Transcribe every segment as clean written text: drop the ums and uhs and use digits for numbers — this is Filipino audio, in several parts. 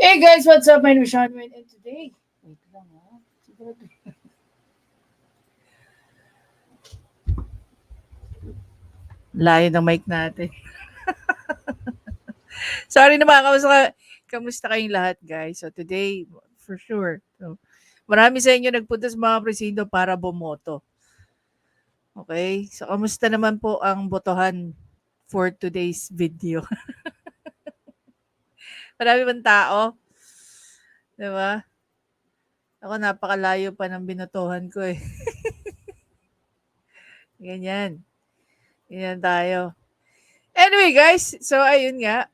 Hey guys, what's up? My name is Sean Wayne, and today, wait lang ha. Layo ng mic natin. Sorry naman, kamusta kayong lahat guys? So today, for sure, so, marami sa inyo nagpunta sa mga presinto para bumoto. Okay? So kamusta naman po ang botohan for today's video? Marami bang tao? Diba? Ako napakalayo pa ng binotohan ko eh. Ganyan. Ganyan tayo. Anyway guys, so ayun nga,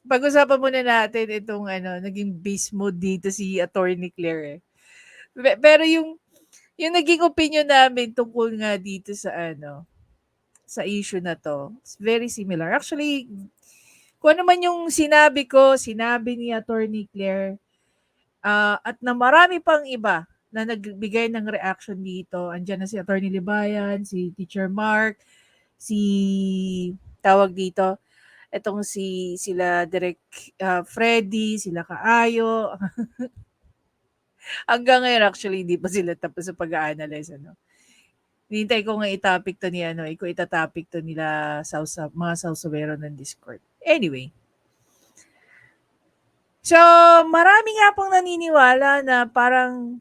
pag-usapan muna natin itong naging beast mode dito si Attorney Claire eh. Pero yung naging opinion namin tungkol nga dito sa sa issue na to, it's very similar. Actually, kung ano man yung sinabi ni Attorney Claire, at na marami pang iba na nagbigay ng reaction dito. Andiyan na si Attorney Libayan, si Teacher Mark, si tawag dito, etong sila Direk Freddy, sila Kaayo. Hanggang ngayon actually hindi pa sila tapos sa pag-a-analyze ano. Hinihintay ko nga i-topic to ni ko ita-topic to nila mga Sausawero ng Discord. Anyway. So, marami nga pong naniniwala na parang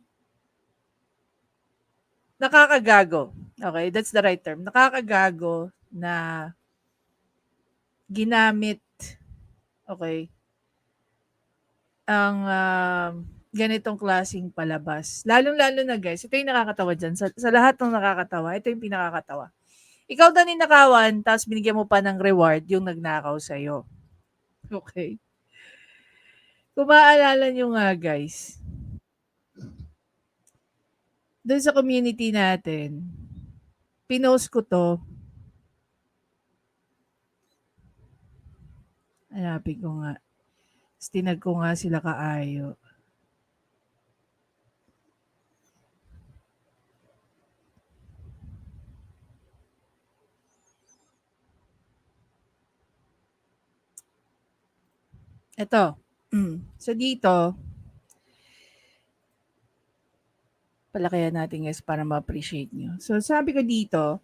nakakagago. Okay, that's the right term. Nakakagago na ginamit, okay, ang ganitong klaseng palabas. Lalong-lalo na guys, ito yung nakakatawa dyan. Sa lahat ng nakakatawa, ito yung pinakakatawa. Ikaw na ninakawan, tapos binigyan mo pa ng reward yung nagnakaw sa'yo. Okay? Kung maaalala nyo nga guys, doon sa community natin, pinost ko to. Hanapin ko nga. Tinag ko nga sila Kaayo. Ito. So dito, palakayan natin guys para ma-appreciate nyo. So sabi ko dito,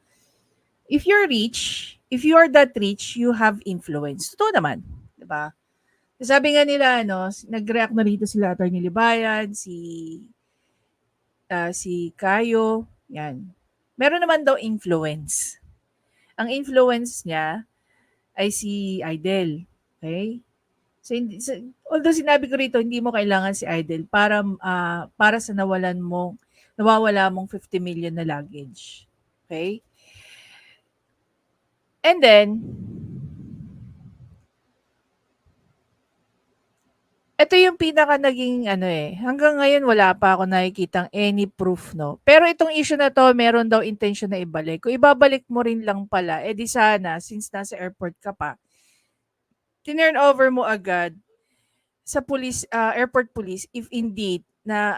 if you're rich, if you are that rich, you have influence. Totoo naman. Diba? Sabi nga nila, nag-react na rito sila Atty. Libayan, si Kayo, yan. Meron naman daw influence. Ang influence niya ay si Idol. Okay? So, although sinabi ko rito, hindi mo kailangan si Idol para sa nawawala mong 50 million na luggage. Okay? And then, ito yung pinaka naging hanggang ngayon wala pa ako nakikitang any proof, no? Pero itong issue na to, meron daw intention na ibalik. Kung ibabalik mo rin lang pala, di sana, since nasa airport ka pa, tinurn over mo agad sa airport police if indeed na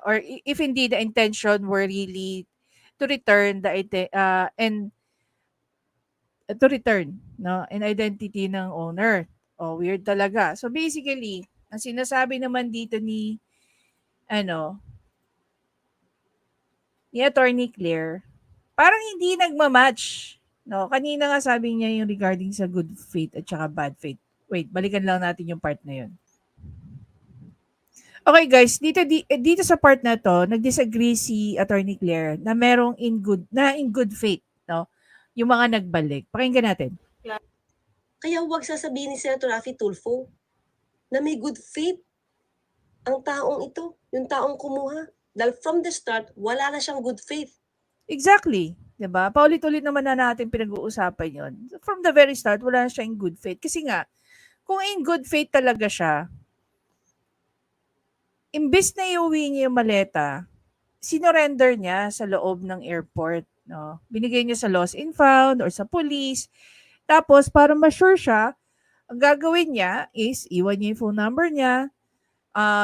or if indeed the intention were really to return and to return an identity ng owner. Weird talaga. So basically, ang sinasabi naman dito ni Attorney Claire, parang hindi nagma-match. No, kanina nga sabi niya yung regarding sa good faith at saka bad faith. Wait, balikan lang natin yung part na yun. Okay guys, dito sa part na to, nag-disagree si Attorney Claire na merong in good faith, no? Yung mga nagbalik. Pakinggan natin. Kaya huwag sasabihin ni Senator Raffy Tulfo na may good faith ang taong ito, yung taong kumuha. Dahil from the start, wala na siyang good faith. Exactly. Diba? Paulit-ulit naman na natin pinag-uusapan yon. From the very start, wala na siya in good faith. Kasi nga, kung in good faith talaga siya, imbes na iuwi niya yung maleta, sinorender niya sa loob ng airport. No? Binigay niya sa lost and found or sa police. Tapos, para ma-sure siya, ang gagawin niya is, iwan niya yung phone number niya,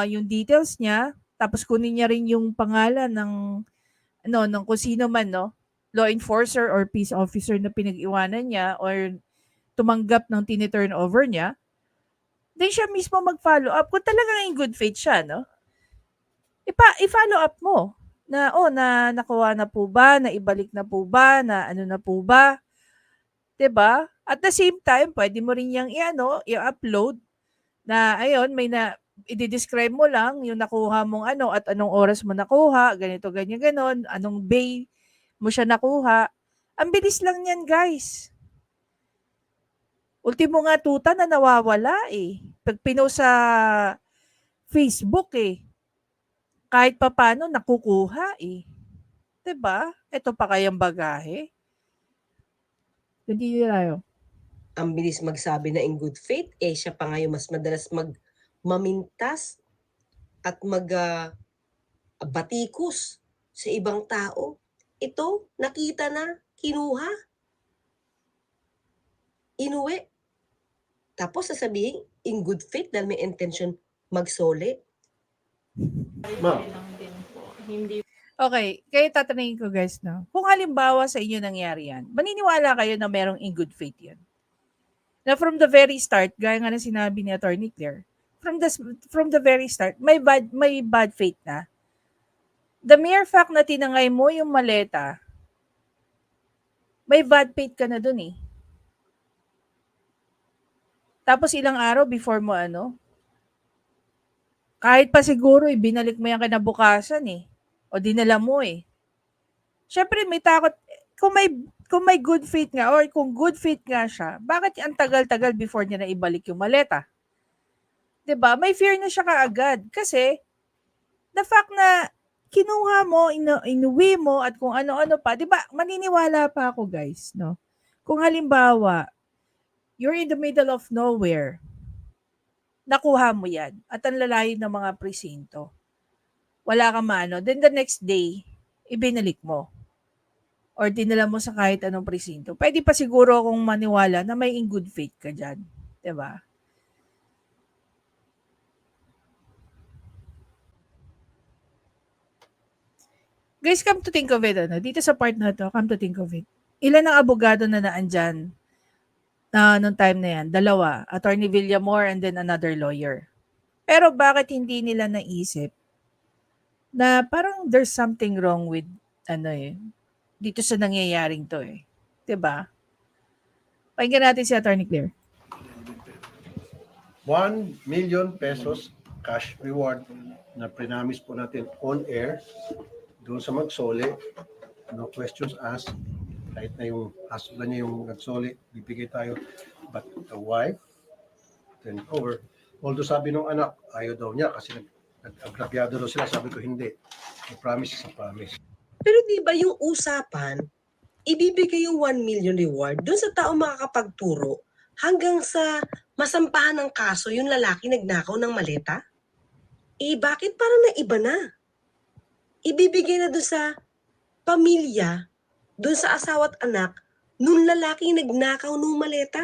yung details niya, tapos kunin niya rin yung pangalan ng kung sino man, no? Law enforcer or peace officer na pinag-iwanan niya or tumanggap ng tini-turnover niya. then siya mismo mag-follow up kung talagang in good faith siya, no? I-follow up mo na, na nakuha na po ba, na ibalik na po ba, na ano na po ba, 'di ba? At the same time, pwede mo rin yang i-upload na ayun, i-describe mo lang yung nakuha mong ano at anong oras mo nakuha, ganito, ganyan, ganon, anong bay mo siya nakuha. Ang bilis lang yan, guys. Ultimo nga tuta na nawawala eh. Pag pinost sa Facebook eh, kahit papaano nakukuha eh. 'Di ba? Ito pa kayang bagahe. Hindi tayo. Ang bilis magsabi na in good faith, siya pa nga yung mas madalas mamintas at batikos sa ibang tao. Ito, nakita na, kinuha, inuwi. Tapos sasabihin, in good faith dahil may intention magsole. Ma'am. Okay, kayo tatanungin ko guys, no? Kung halimbawa sa inyo nangyari yan, maniniwala kayo na merong in good faith yan? Na from the very start, gaya nga na sinabi ni Attorney Claire, from the very start, may bad faith na. The mere fact na tinangay mo yung maleta, may bad faith ka na dun eh. Tapos ilang araw before mo kahit pa siguro binalik mo yan kinabukasan eh. O dinala mo eh. Syempre may takot, kung may good faith nga or kung good faith nga siya, bakit ang tagal-tagal before niya na ibalik yung maleta? 'Di ba? May fear na siya kaagad kasi the fact na kinuha mo, inuwi mo at kung ano-ano pa, 'di ba? Maniniwala pa ako, guys, no? Kung halimbawa, you're in the middle of nowhere, nakuha mo yan at ang lalayo ng mga presinto. Wala kang maano. Then the next day, ibinalik mo. Or dinala mo sa kahit anong presinto. Pwede pa siguro akong maniwala na may in good faith ka dyan. 'Di ba? Guys, come to think of it, dito sa part na to, come to think of it, ilan ang abogado na naandyan nung time na yan? 2. Attorney Villamor and then another lawyer. Pero bakit hindi nila naisip na parang there's something wrong with dito sa nangyayaring to eh. 'Di ba? Pakinggan natin si Attorney Claire. 1 million pesos cash reward na prinamis po natin on air doon sa magsole. No questions asked. Kahit na yung husband niya yung nagsole, bibigay tayo. But the wife, turn over. Although sabi ng anak, ayaw daw niya kasi nag-agrabyado daw sila. Sabi ko, hindi. I promise is a promise. Pero di ba yung usapan, ibibigay yung 1 million reward dun sa tao makakapagturo hanggang sa masampahan ng kaso yung lalaki nagnakaw ng maleta? Bakit parang naiba na? Ibibigay na dun sa pamilya, dun sa asawa at anak, nung lalaki nagnakaw ng maleta.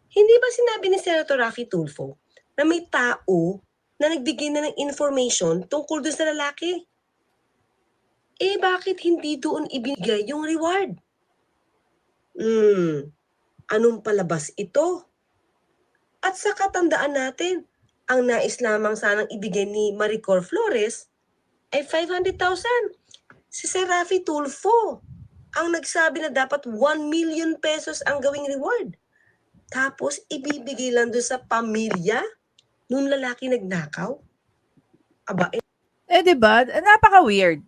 Hindi ba sinabi ni Senator Raffy Tulfo na may tao na nagbigay na ng information tungkol dun sa lalaki? Bakit hindi doon ibigay yung reward? Anong palabas ito? At sa katandaan natin, ang nais lamang sanang ibigay ni Maricor Flores ay 500,000. Si Sir Raffy Tulfo ang nagsabi na dapat 1 million pesos ang gawing reward. Tapos ibibigay lang doon sa pamilya nung lalaki nagnakaw? Aba, 'Di ba? Napaka-weird.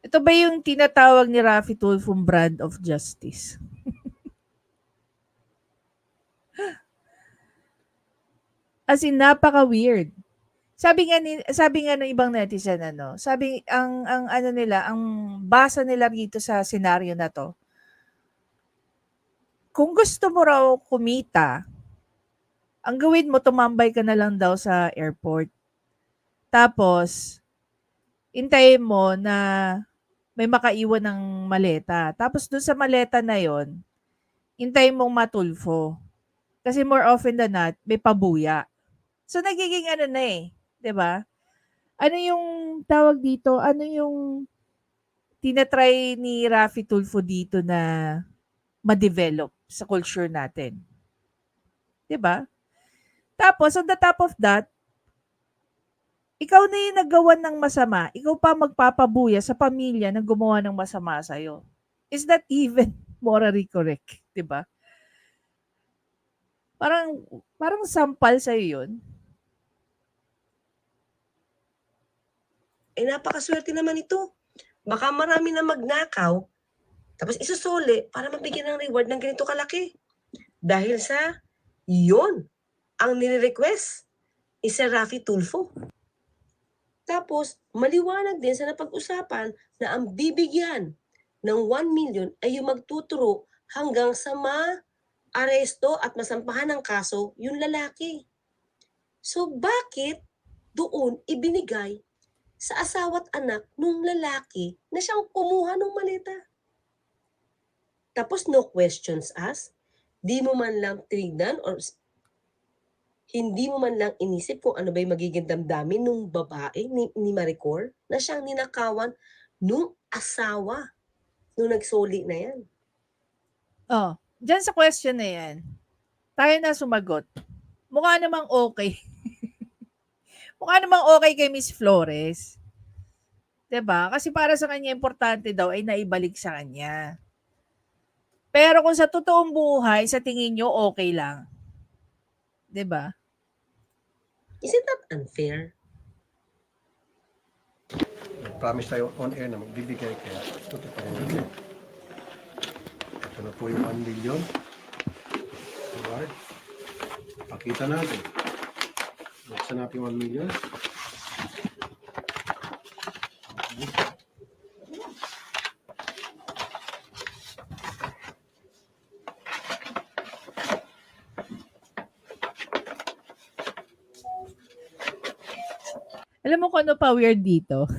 Ito ba yung tinatawag ni Raffy Tulfong brand of justice? As in, napaka-weird. Sabi nga ng ibang netizen, ang basa nila rito sa senaryo na to, kung gusto mo raw kumita, ang gawin mo, tumambay ka na lang daw sa airport. Tapos, hintayin mo na may makaiwan ng maleta. Tapos doon sa maleta na yon, hintayin mong matulfo. Kasi more often than not, may pabuya. So nagiging na eh, 'di ba? Ano yung tawag dito? Ano yung tinatry ni Raffy Tulfo dito na ma-develop sa culture natin? 'Di ba? Tapos, on the top of that, ikaw na yung naggawan ng masama, ikaw pa magpapabuya sa pamilya na gumawa ng masama sa'yo. Is that even morally correct? 'Di ba? Parang, parang sampal sa'yo yun. Napakaswerte naman ito. Baka marami na magnakaw, tapos isusuli para mabigyan ng reward ng ganito kalaki. Dahil sa yon ang nire-request ni Sir Raffy Tulfo. Tapos, maliwanag din sa napag-usapan na ang bibigyan ng 1 million ay yung magtuturo hanggang sa ma-aresto at masampahan ng kaso yung lalaki. So, bakit doon ibinigay sa asawa at anak nung lalaki na siyang kumuha ng maleta? Tapos, no questions asked. Di mo man lang tinignan or hindi mo man lang inisip kung ano ba yung magiging damdamin nung babae ni Maricor na siyang ninakawan nung asawa nung nagsoli na yan. Oh, diyan sa question na yan, tayo na sumagot. Mukha namang okay. Mukha namang okay kay Miss Flores. 'Di ba? Kasi para sa kanya importante daw ay naibalik sa kanya. Pero kung sa totoong buhay, sa tingin nyo okay lang. 'Di ba? Is it not unfair? Promise tayo on air na magbibigay kaya totoo natin. Ito na po yung 1 million. Reward. Pakita natin. Buksan natin 1 million. Alam mo kung ano pa weird dito?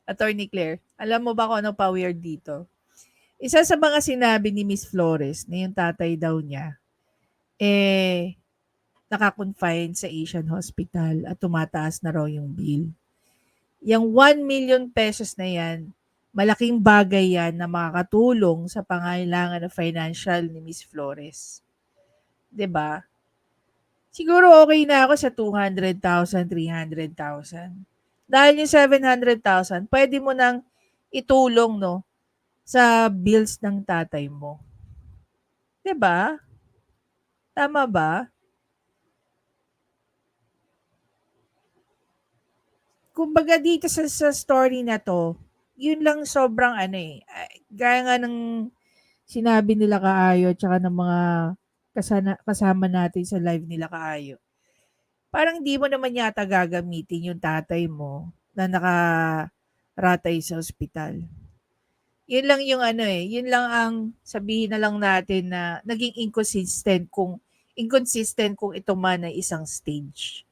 Attorney Claire, alam mo ba kung ano pa weird dito? Isa sa mga sinabi ni Miss Flores na yung tatay daw niya, nakakonfine sa Asian Hospital at tumataas na raw yung bill. Yung 1 million pesos na yan, malaking bagay yan na makakatulong sa pangailangan ng financial ni Miss Flores. 'Di ba? Siguro okay na ako sa 200,000, 300,000. Dahil yung 700,000, pwede mo nang itulong, no, sa bills ng tatay mo. 'Di ba? Tama ba? Kumbaga dito sa story na to, yun lang sobrang gaya nga ng sinabi nila Kaayo tsaka ng mga kasama natin sa live nila Kaayo. Parang di mo naman yata gagamitin yung tatay mo na nakaratay sa ospital. Yun lang yung yun lang ang sabihin na lang natin na naging inconsistent kung ito man ay isang stage.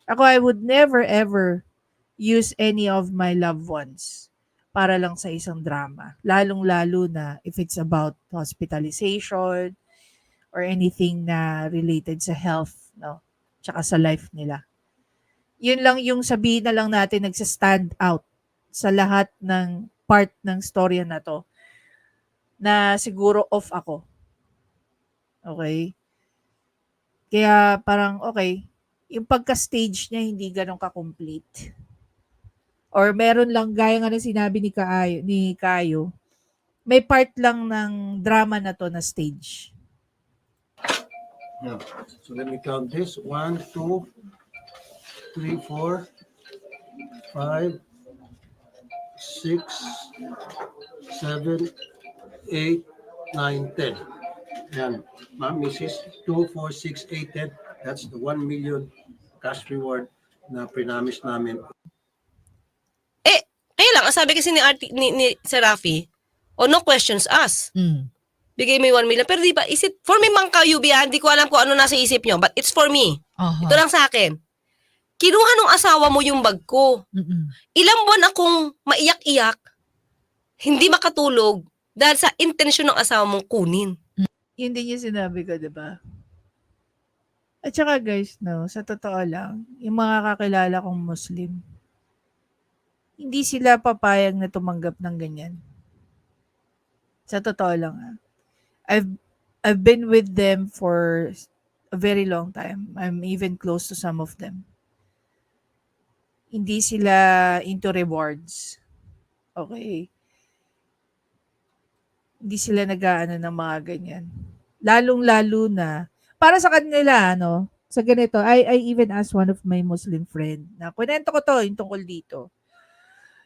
Ako, I would never ever use any of my loved ones para lang sa isang drama. Lalong-lalo na if it's about hospitalization or anything na related sa health, no? Tsaka sa life nila. Yun lang yung sabihin na lang natin nagsa-stand out sa lahat ng part ng storya na to na siguro off ako. Okay? Kaya parang okay, yung pagka-stage niya hindi ganun ka-complete. Or meron lang gaya nga ng sinabi ni Kayo, may part lang ng drama na to na stage. Yeah. So let me count this. 1, 2, 3, 4, 5, 6, 7, 8, 9, 10. Yan. Ma'am, Mrs. 2, 4, 6, 8, 10. That's the 1 million cash reward na prinamis namin. Kaya lang, ang sabi kasi ni Sir Raffy, no questions asked. Bigay mo yung 1 million. Pero di ba, is it, for me Mang Kayubi, hindi ko alam kung ano nasa isip nyo, but it's for me. Uh-huh. Ito lang sa akin. Kinuha nung asawa mo yung bag ko. Ilang buwan akong maiyak-iyak, hindi makatulog, dahil sa intensyon ng asawa mong kunin. Yun din yung sinabi ko, di ba? At saka guys, no, sa totoo lang, yung mga kakilala kong Muslim, hindi sila papayag na tumanggap ng ganyan. Sa totoo lang, I've been with them for a very long time. I'm even close to some of them. Hindi sila into rewards. Okay? Hindi sila nag-aano ng mga ganyan. Lalong-lalo na, para sa kanila, sa ganito, I even asked one of my Muslim friend na, kunento ko to, yung tungkol dito.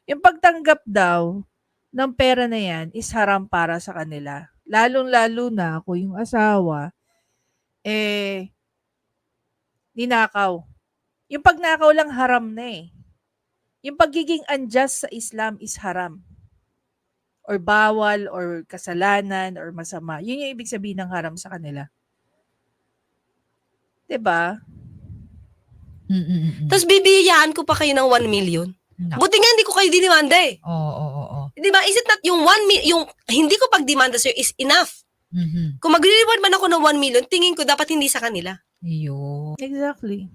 Yung pagtanggap daw ng pera na yan is haram para sa kanila. Lalong-lalo na kung yung asawa, ninakaw. Yung pagnakaw lang haram na eh. Yung pagiging unjust sa Islam is haram. Or bawal, or kasalanan, or masama. Yun yung ibig sabihin ng haram sa kanila. 'Di ba? Tapos bibiyayaan ko pa kayo ng 1 million. Naku. Buti nga hindi ko kayo dinimanda eh. Oo. Di ba? Is it not yung 1 million, yung hindi ko pagdemanda sa'yo is enough. Mhm. Kung magre-reward man ako ng 1 million, tingin ko dapat hindi sa kanila. Yun. Exactly.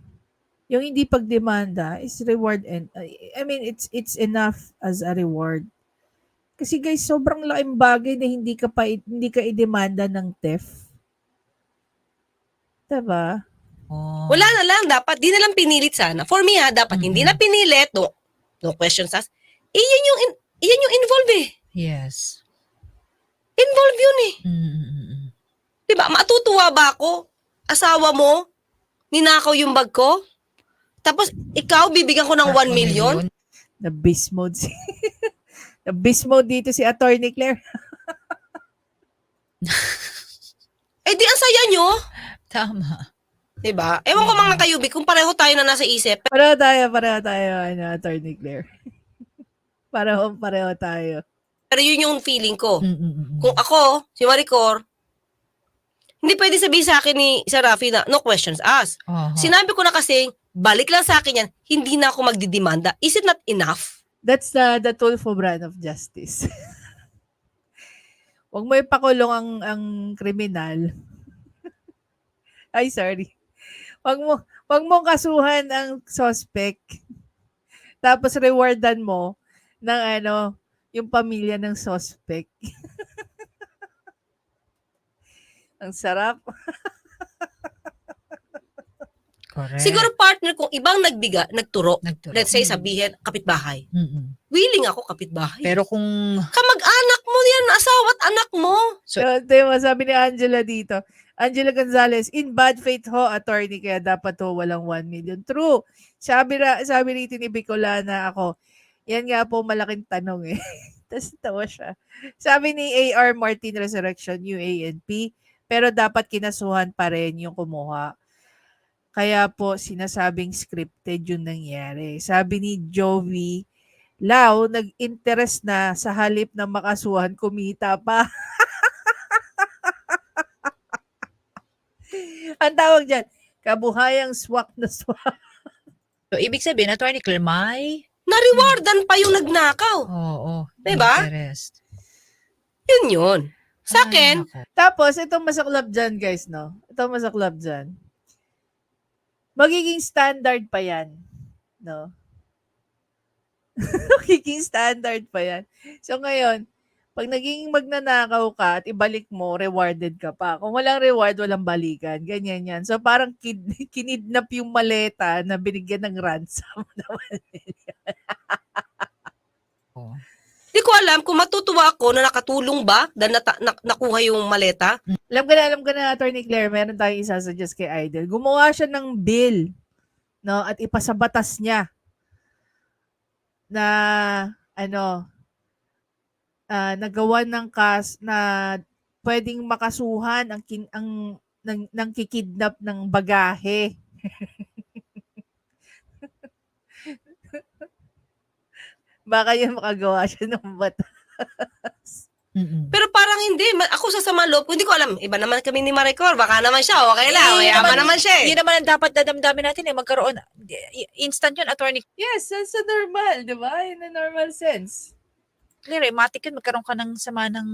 Yung hindi pagdemanda is reward, and I mean it's enough as a reward. Kasi guys, sobrang laking bagay na hindi ka idemanda ng theft. 'Di ba? Oh. Wala na lang, dapat di na lang pinilit sana. For me dapat hindi na pinilit, no questions asked. Iyan yung involve eh. Yes. Involve yun eh. Mm-mm. Diba? Matutuwa ba ako? Asawa mo, ninakaw yung bag ko? Tapos, ikaw, bibigyan ko ng 1 million? Na beast mode na beast mode dito si Attorney Claire. Eh di, ang saya nyo. Tama. Diba? Ewan ko mga kayubi, kung pareho tayo na nasa isip. Pareho tayo, Attorney Claire. Pareho tayo. Pero yun yung feeling ko. Mm-mm. Kung ako, si Maricor, hindi pwede sabihin sa akin ni Sir Rafi na no questions asked. Aha. Sinabi ko na kasi, balik lang sa akin yan, hindi na ako magdidemanda. Is it not enough? That's the Tulfo brand of justice. Huwag mo ipakulong ang kriminal. Ay, sorry. Huwag mong kasuhan ang suspect. Tapos rewardan mo ng yung pamilya ng suspect. Ang sarap. Correct. Siguro partner kung ibang nagturo. Nagturo. Let's say sabihin, kapitbahay. Mm-mm. Willing ako kapitbahay. Pero kung Kamag-anak mo yan, asawa at anak mo. So, ito sabi ni Angela dito. Angela Gonzalez, in bad faith ho, attorney, kaya dapat ho walang 1 million. True. Sabi rito ni Bicolana ako, yan nga po malaking tanong eh. Tapos tawa siya. Sabi ni AR Martin Resurrection, UANP, pero dapat kinasuhan pa rin yung kumuha. Kaya po sinasabing scripted yung nangyari. Sabi ni Joey Lau, nag-interest na sa halip na makasuhan, kumita pa. Ang tawag dyan, kabuhayang swak na swak. so, ibig sabihin, Attorney Claire, may Na-rewardan pa yung nagnakaw. oo. Diba? Interest. Yun. Sa akin, Ay, nako. Tapos, itong masaklap dyan, guys, no? Itong masaklap dyan. Magiging standard pa yan. No? Magiging standard pa yan. So, ngayon, pag naging magnanakaw ka at ibalik mo, rewarded ka pa. Kung walang reward, walang balikan. Ganyan yan. So, parang kinidnap yung maleta na binigyan ng ransom. Oo. di ko alam kung matutuwa ako na nakatulong ba dahil nakuha yung maleta. Alam ko na, Attorney Claire, meron tayong isasuggest kay Idol. Gumawa siya ng bill, no, at ipasabatas niya na, nagawa ng na pwedeng makasuhan ng kikidnap ng bagahe. Baka yan makagawa siya ng batas. Mm-mm. Pero parang hindi. Ako sa sama loob, hindi ko alam. Iba naman kami ni Maricor. Baka naman siya. Okay lang. Mayaman naman siya eh. Yun naman ang dapat dadamdamin natin magkaroon. Instant yun, Attorney Yes, that's a normal, di ba? In a normal sense. Claire. Matik yun, magkaroon ka ng sama ng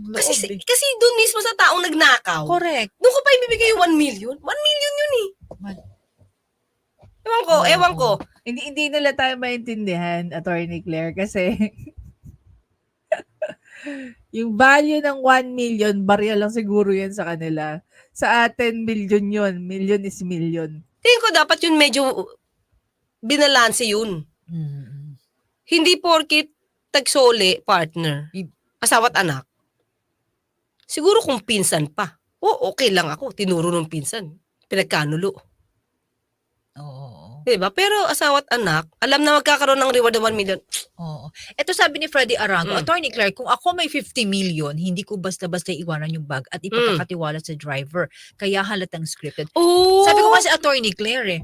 loob. Kasi doon mismo sa taong nagnakaw. Correct. Doon ko pa ibibigay yung 1 million. 1 million yun eh. Ewan ko. Hindi nila tayo maintindihan, Attorney Claire, kasi Yung value ng 1 million, barya lang siguro yan sa kanila. Sa atin, million yun. Million is million. Tingin ko dapat yun medyo binalanse yun. Mm. Hindi porkit tagsole, partner, asawa't anak. Siguro kung pinsan pa. Okay lang ako. Tinuro ng pinsan. Pinagkanulo. Oo. Diba? Pero asawa't anak, alam na magkakaroon ng reward ng 1 million. Oo. Ito sabi ni Freddy Arango, Mm. Attorney Claire, kung ako may 50 million, hindi ko basta-basta iwanan yung bag at ipagkakatiwala sa driver. Kaya halatang scripted. Oh! Sabi ko nga si Attorney Claire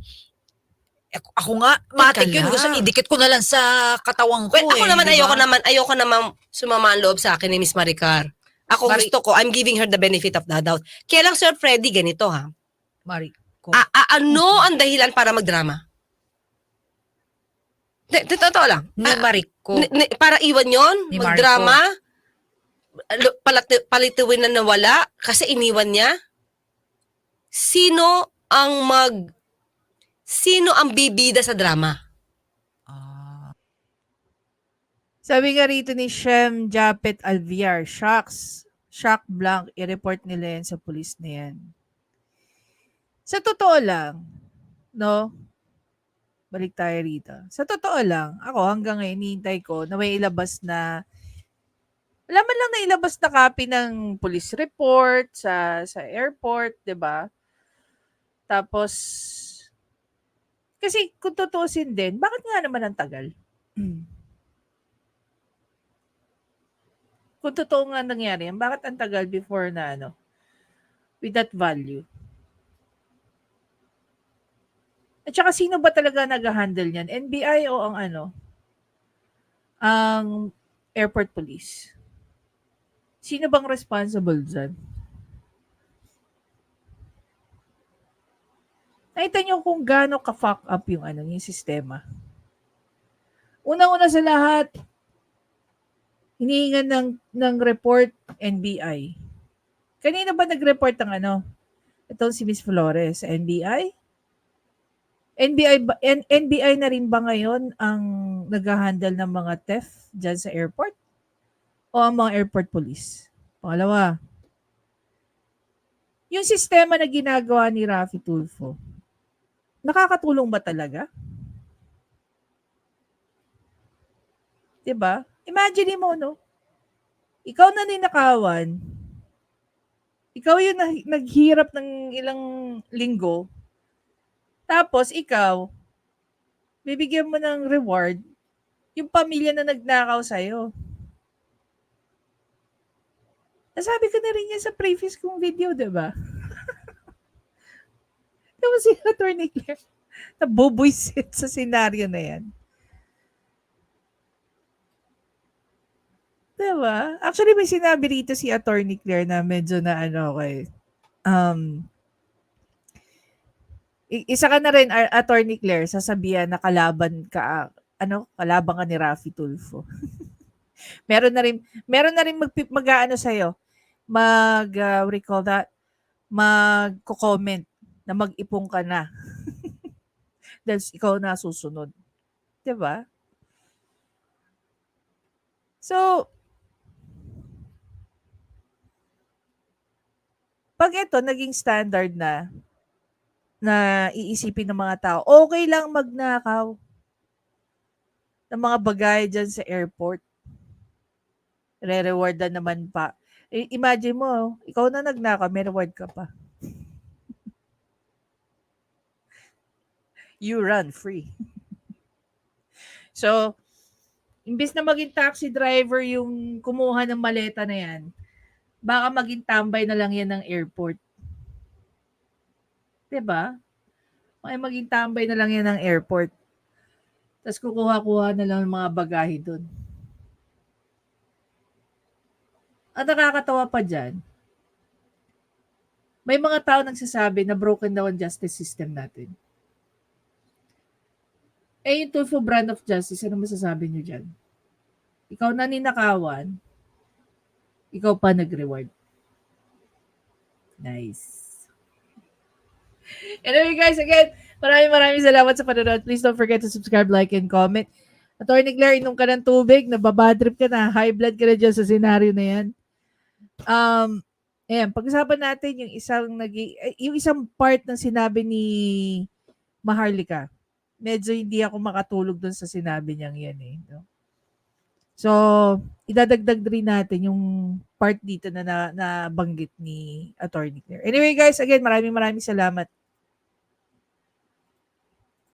ako nga, matik yun. lang. Gusto, idikit ko na lang sa katawang ko Well, ako naman, di ba? ayoko naman sumama ang loob sa akin ni Miss Maricar. Ako gusto ko, I'm giving her the benefit of the doubt. Kaya lang, Sir Freddy, ganito ha. Mariko. Ano ang dahilan para magdrama? Totoo lang. Ni Mariko. Para iwan yon, Ni magdrama, palituin na nawala kasi iniwan niya. Sino ang bibida sa drama? Sabi nga rito ni Shem Japet Alviar, shock blank, i-report nila yan sa police na yan. Sa totoo lang, no? Balik tayo rito. Sa totoo lang, ako hanggang ngayon, hinihintay ko na may ilabas na, wala man lang na ilabas na copy ng police report sa airport, 'di ba? Tapos, kasi kung tutuusin din, bakit nga naman ang tagal? Kung totoo nga nangyari yan, bakit ang tagal before na with that value? At saka sino ba talaga nag-handle niyan? NBI o ang airport police? Sino bang responsible dyan? Nakita niyo kung gaano ka-fuck up yung yung sistema. Unang-una sa lahat, hinihingan ng report NBI. Kanina ba nag-report ng itong si Miss Flores sa NBI? NBI na rin ba ngayon ang nag-handle ng mga theft dyan sa airport? O ang mga airport police? Pangalawa, yung sistema na ginagawa ni Raffy Tulfo, nakakatulong ba talaga? Diba? Imagine mo, ikaw na ninakawan, ikaw yung naghirap ng ilang linggo, tapos ikaw, bibigyan mo ng reward yung pamilya na nagnakaw sa'yo. Nasabi ko na rin yan sa previous kong video, diba? Tapos si Attorney Claire, nabubuisit sa senaryo na yan. Diba? Actually, may sinabi rito si Attorney Claire na medyo na isa ka na rin, Attorney Claire, sasabihan na kalaban ka ni Raffy Tulfo. meron na rin mag-ano sa'yo, recall that, magko-comment na mag-ipong ka na. Dahil ikaw na susunod. Diba? So, pag ito naging standard na iisipin ng mga tao, okay lang magnakaw ng mga bagay dyan sa airport. Re-rewardan naman pa. Imagine mo, ikaw na nagnakaw, may reward ka pa. You run free. So, imbis na maging taxi driver yung kumuha ng maleta na yan, baka maging tambay na lang yan ng airport. Diba? Maging tambay na lang yan ng airport. Tapos kukuha-kuha na lang ng mga bagahe doon. At nakakatawa pa dyan, may mga tao nagsasabi na broken daw ang justice system natin. Yung Tulfo brand of justice, ano masasabi nyo dyan? Ikaw na ninakawan, ikaw pa nag-reward. Nice. Anyway guys, again, maraming salamat sa panonood. Please don't forget to subscribe, like, and comment. Attorney Claire, inom ka ng tubig, nababadrip ka na, high blood ka na dyan sa senaryo na yan. Ayan, pag-usapan natin yung isang part ng sinabi ni Maharlika. Medyo hindi ako makatulog dun sa sinabi niyang yan eh. No? So, idadagdag rin natin yung part dito na nabanggit ni Attorney Claire. Anyway guys, again, maraming salamat.